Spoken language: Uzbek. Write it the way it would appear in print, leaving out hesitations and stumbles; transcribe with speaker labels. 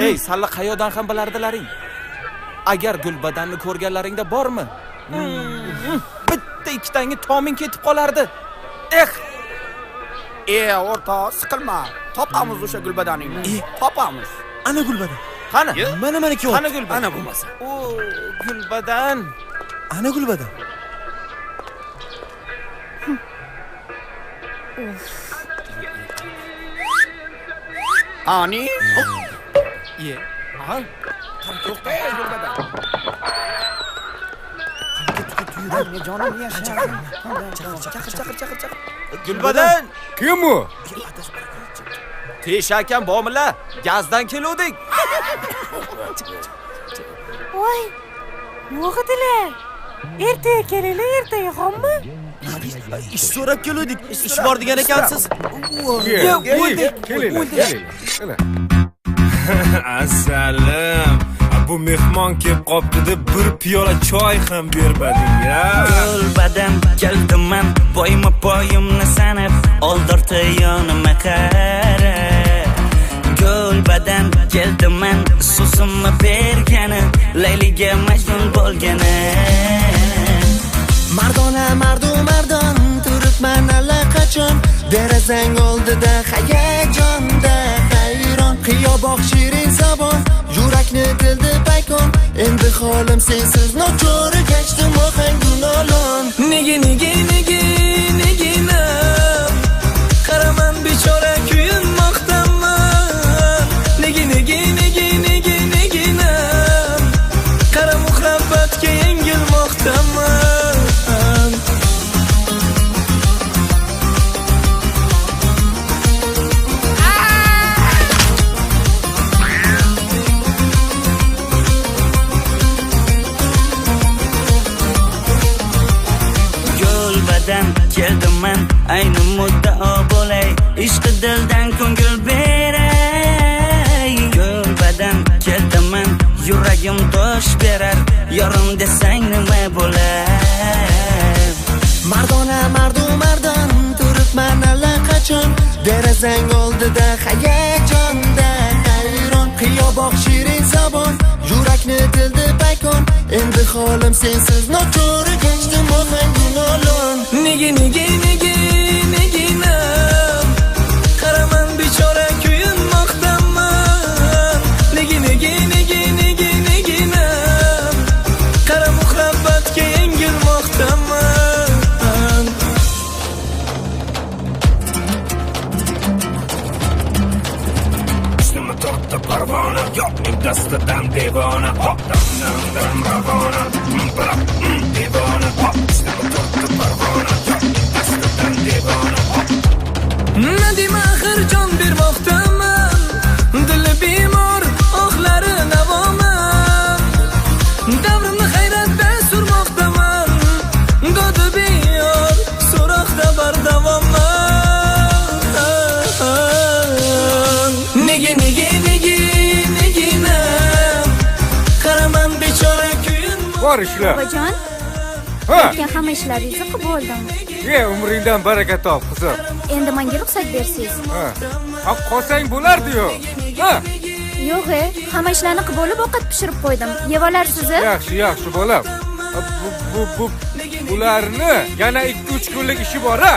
Speaker 1: Ey, salla qayoqdan ham bilardilaring? Agar Gulbadanni ko'rganlaringda bormi? Bitta ikkitangni toming ketib qolardi.
Speaker 2: O'rta, siqilma. Topamiz o'sha Gulbadaningni. Topamiz.
Speaker 3: Ana Gulbadan.
Speaker 1: Qani?
Speaker 3: Mana kelyapti.
Speaker 1: Qani Gulbadan?
Speaker 2: Ana bo'lmasa.
Speaker 1: O, Gulbadan.
Speaker 3: Ana Gulbadan.
Speaker 2: Ani?
Speaker 1: Ye. Ha?
Speaker 2: To'xta, Gulbadan. Jonim yasha. Chaqir.
Speaker 1: Gulbadan.
Speaker 4: Kim u?
Speaker 1: Teshakam bormilar? Gazdan keluvdik.
Speaker 5: Voy, yo'qdilar. Ertaga kelinglar, ertaga xommi?
Speaker 3: Ish so'rab keldik. Ish bor degan ekansiz.
Speaker 4: Keling. Assalom. Bu mehmon kelib qopti deb bir piyola choy ham bermading-a.
Speaker 6: Gulbadan keldiman, boyma-boyimni sanab, oldirdi yonimga qara. Gulbadan keldiman, so'zimni bergani, Layliga majnun bo'lgani.
Speaker 7: Mardon turibman allaqachon, derazang oldida hayajonda hayron. Qiyoboq shirin zabon, yurakni tildi paykon. Endi holim sensiz nochor kechdim ohangu nolon.
Speaker 6: Nega qaraman bechora kuyinmoqdaman. Nega qara muhabbatga yengilmoqdaman. Keldim men ayni muddao bo'lay, ishqi dildan ko'ngil beray. Gulbadan keldim men, yuragim tosh berar, yorim desang nima bo'lar?
Speaker 7: Mardon turibman allaqachon, derazang oldida hayajonda hayron. Qiyoboq shirin zabon, yurakni tildi paykon. Endi holim sensiz nochor kechdim ohangu nolon.
Speaker 6: Nega qaraman bechora kuyinmoqdaman. Nega qara muhabbatga yengilmoqdaman.
Speaker 4: Ishni tortdi parvona, yo'qning dastidan devona. Hopdan ravona, devona. Ishni tortdi parvona, yo'qning dastidan devona.
Speaker 6: Nadima axir jon bermoqdaman, dili bemor, ohlari navoman. Davrimni hayratda surmoqdaman, dodi beyor, so'roqda bardavoman. Nega qaraman bechora kuyinmoqdaman.
Speaker 4: Bor ishlar.
Speaker 5: Babajon,
Speaker 4: Ha,
Speaker 5: men hamma ishlaringizni qilib oldim.
Speaker 4: umringdan baraka top, qizim.
Speaker 5: Endi menga ruxsat bersiz.
Speaker 4: Ha, qolsang bo'lardi-yu. Ha,
Speaker 5: Yo'q, hamma ishlarni qilib olib, ovqat pishirib qo'ydim. Yeb olarsiz-a?
Speaker 4: yaxshi bolam. Bularni yana 2-3 kunlik ishi bor-a.